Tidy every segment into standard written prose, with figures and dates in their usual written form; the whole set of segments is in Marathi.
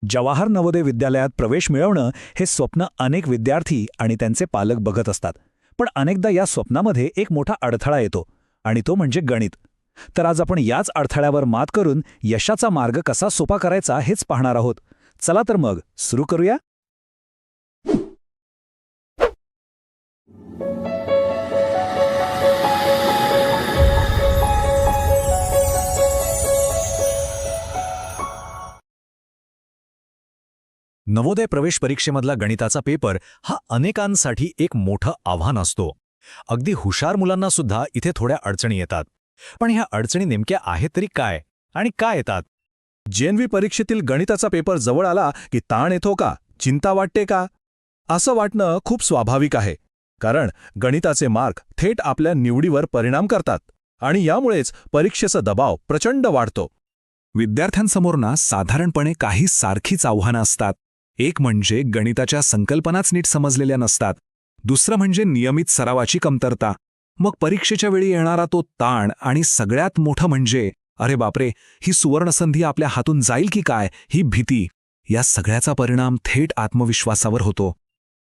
जवाहर नवोदय विद्यालयात प्रवेश मिळवणं हे स्वप्न अनेक विद्यार्थी आणि त्यांचे पालक बघत असतात. पण अनेकदा या स्वप्नामध्ये एक मोठा अडथळा येतो आणि तो म्हणजे गणित. तर आज आपण याच अडथळ्यावर मात करून यशाचा मार्ग कसा सोपा करायचा हेच पाहणार आहोत. चला तर मग सुरू करूया. नवोदय प्रवेश परीक्षेमधला गणिताचा पेपर हा अनेकांसाठी एक मोठं आव्हान असतो. अगदी हुशार मुलांना सुद्धा इथे थोड्या अडचणी येतात. पण ह्या अडचणी नेमक्या आहेत तरी काय आणि का येतात? JNV परीक्षेतील गणिताचा पेपर जवळ आला की ताण येतो का, चिंता वाटते का? असं वाटणं खूप स्वाभाविक आहे, कारण गणिताचे मार्क थेट आपल्या निवडीवर परिणाम करतात आणि यामुळेच परीक्षेचा दबाव प्रचंड वाढतो. विद्यार्थ्यांसमोर साधारणपणे काही सारखीच आव्हानं असतात. एक म्हणजे गणिताच्या संकल्पनाच नीट समजलेल्या नसतात. दुसरं म्हणजे नियमित सरावाची कमतरता. मग परीक्षेच्या वेळी येणारा तो ताण आणि सगळ्यात मोठं म्हणजे अरे बापरे, ही सुवर्णसंधी आपल्या हातून जाईल की काय, ही भीती. या सगळ्याचा परिणाम थेट आत्मविश्वासावर होतो.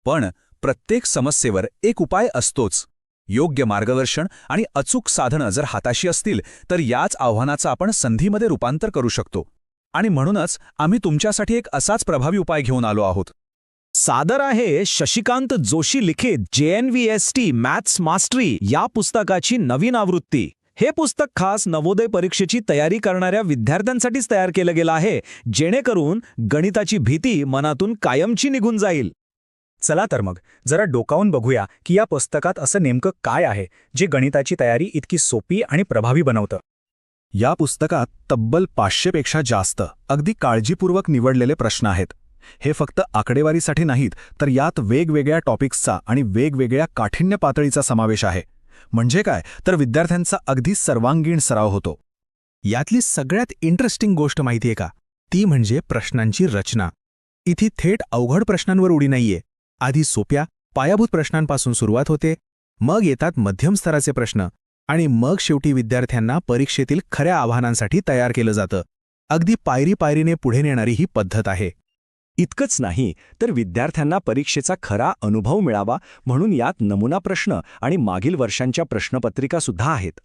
पण प्रत्येक समस्येवर एक उपाय असतोच. योग्य मार्गदर्शन आणि अचूक साधनं जर हाताशी असतील तर याच आव्हानाचं आपण संधीमध्ये रूपांतर करू शकतो. आणि म्हणूनच आम्ही तुमच्यासाठी एक असाच प्रभावी उपाय घेऊन आलो आहोत. सादर आहे शशिकांत जोशी लिखित JNVST मॅथ्स मास्टरी या पुस्तकाची नवीन आवृत्ती. हे पुस्तक खास नवोदय परीक्षेची तयारी करणाऱ्या विद्यार्थ्यांसाठीच तयार केलं गेलं आहे, जेणेकरून गणिताची भीती मनातून कायमची निघून जाईल. चला तर मग जरा डोकावून बघूया की या पुस्तकात असं नेमकं काय आहे जे गणिताची तयारी इतकी सोपी आणि प्रभावी बनवतं. या पुस्तकात तब्बल 500 पेक्षा जास्त अगदी काळजीपूर्वक निवडलेले प्रश्न आहेत. हे फक्त आकडेवारीसाठी नाहीत, तर यात वेगवेगळ्या टॉपिक्सचा आणि वेगवेगळ्या काठिण्य पातळीचा समावेश आहे. म्हणजे काय, तर विद्यार्थ्यांचा अगदी सर्वांगीण सराव होतो. यातली सगळ्यात इंटरेस्टिंग गोष्ट माहितीये का? ती म्हणजे प्रश्नांची रचना. इथे थेट अवघड प्रश्नांवर उडी नाहीये. आधी सोप्या, पायाभूत प्रश्नांपासून सुरुवात होते, मग येतात मध्यम स्तराचे प्रश्न आणि मग शेवटी विद्यार्थ्यांना परीक्षेतील खऱ्या आव्हानांसाठी तयार केलं जातं. अगदी पायरी पायरीने पुढे नेणारी ही पद्धत आहे. इतकंच नाही तर विद्यार्थ्यांना परीक्षेचा खरा अनुभव मिळावा म्हणून यात नमुना प्रश्न आणि मागील वर्षांच्या प्रश्नपत्रिकासुद्धा आहेत.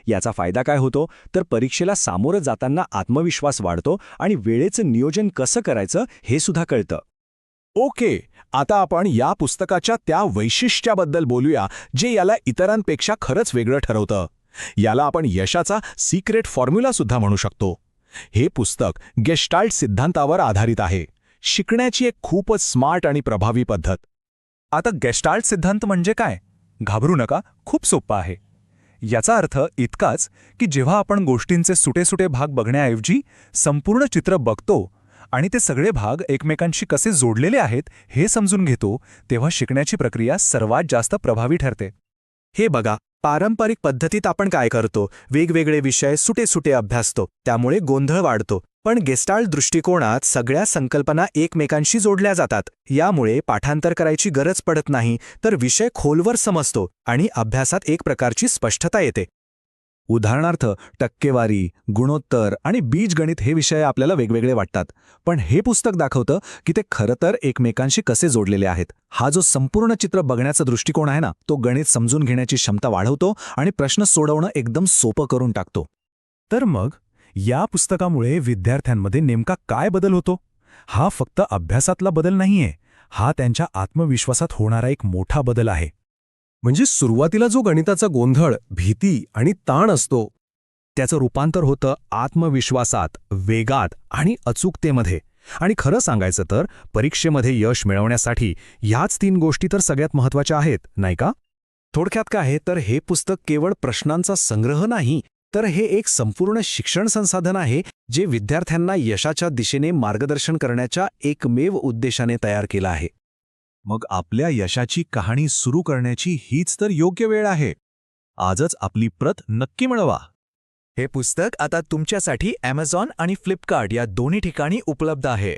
याचा फायदा काय होतो तर परीक्षेला सामोरं जाताना आत्मविश्वास वाढतो आणि वेळेचं नियोजन कसं करायचं हे सुद्धा कळतं. ओके, आता आपण या पुस्तकाच्या त्या वैशिष्ट्याबद्दल बोलूया जे याला इतरांपेक्षा खरंच वेगळं ठरवतं. याला आपण यशाचा सिक्रेट फॉर्म्युला सुद्धा म्हणू शकतो. हे पुस्तक गेस्टाल्ट सिद्धांतावर आधारित आहे. शिकण्याची एक खूपच स्मार्ट आणि प्रभावी पद्धत. आता गेस्टाल्ट सिद्धांत म्हणजे काय? घाबरू नका, खूप सोपं आहे. याचा अर्थ इतकाच की जेव्हा आपण गोष्टींचे सुटे भाग बघण्याऐवजी संपूर्ण चित्र बघतो आणि ते सगळे भाग एकमेकांशी कसे जोडलेले आहेत हे समजून घेतो, तेव्हा शिकण्याची प्रक्रिया सर्वात जास्त प्रभावी ठरते. हे बघा, पारंपरिक पद्धतीत आपण काय करतो, वेगवेगळे विषय सुटे अभ्यासतो, त्यामुळे गोंधळ वाढतो. पण गेस्टाल्ट दृष्टिकोनात सगळ्या संकल्पना एकमेकांशी जोडल्या जातात. यामुळे पाठांतर करायची गरज पडत नाही, तर विषय खोलवर समजतो आणि अभ्यासात एक प्रकारची स्पष्टता येते. उदाहरणार्थ टक्केवारी, गुणोत्तर आणि बीजगणित हे विषय आपल्याला वेगवेगळे वाटतात, पण हे पुस्तक दाखवतं की ते खरं तर एकमेकांशी कसे जोडलेले आहेत. हा जो संपूर्ण चित्र बघण्याचा दृष्टिकोन आहे ना, तो गणित समजून घेण्याची क्षमता वाढवतो आणि प्रश्न सोडवणं एकदम सोपं करून टाकतो. तर मग या पुस्तकामुळे विद्यार्थ्यांमध्ये नेमका काय बदल होतो? हा फक्त अभ्यासातला बदल नाहीये, हा त्यांच्या आत्मविश्वासात होणारा एक मोठा बदल आहे. म्हणजे सुरुवातीला जो गणिताचा गोंधळ, भीती आणि ताण असतो, त्याचं रूपांतर होतं आत्मविश्वासात, वेगात आणि अचूकतेमध्ये. आणि खरं सांगायचं तर परीक्षेमध्ये यश मिळवण्यासाठी ह्याच 3 गोष्टी तर सगळ्यात महत्त्वाच्या आहेत, नाही का? थोडक्यात काय आहे तर हे पुस्तक केवळ प्रश्नांचा संग्रह नाही, तर हे एक संपूर्ण शिक्षण संसाधन आहे जे विद्यार्थ्यांना यशाच्या दिशेने मार्गदर्शन करण्याच्या एकमेव उद्देशाने तयार केलं आहे. मग आपल्या यशाची कहाणी सुरू करण्याची हीच तर योग्य वेळ आहे. आजच आपली प्रत नक्की मिळवा. हे पुस्तक आता तुमच्यासाठी Amazon आणि Flipkart या दोन्ही ठिकाणी उपलब्ध आहे.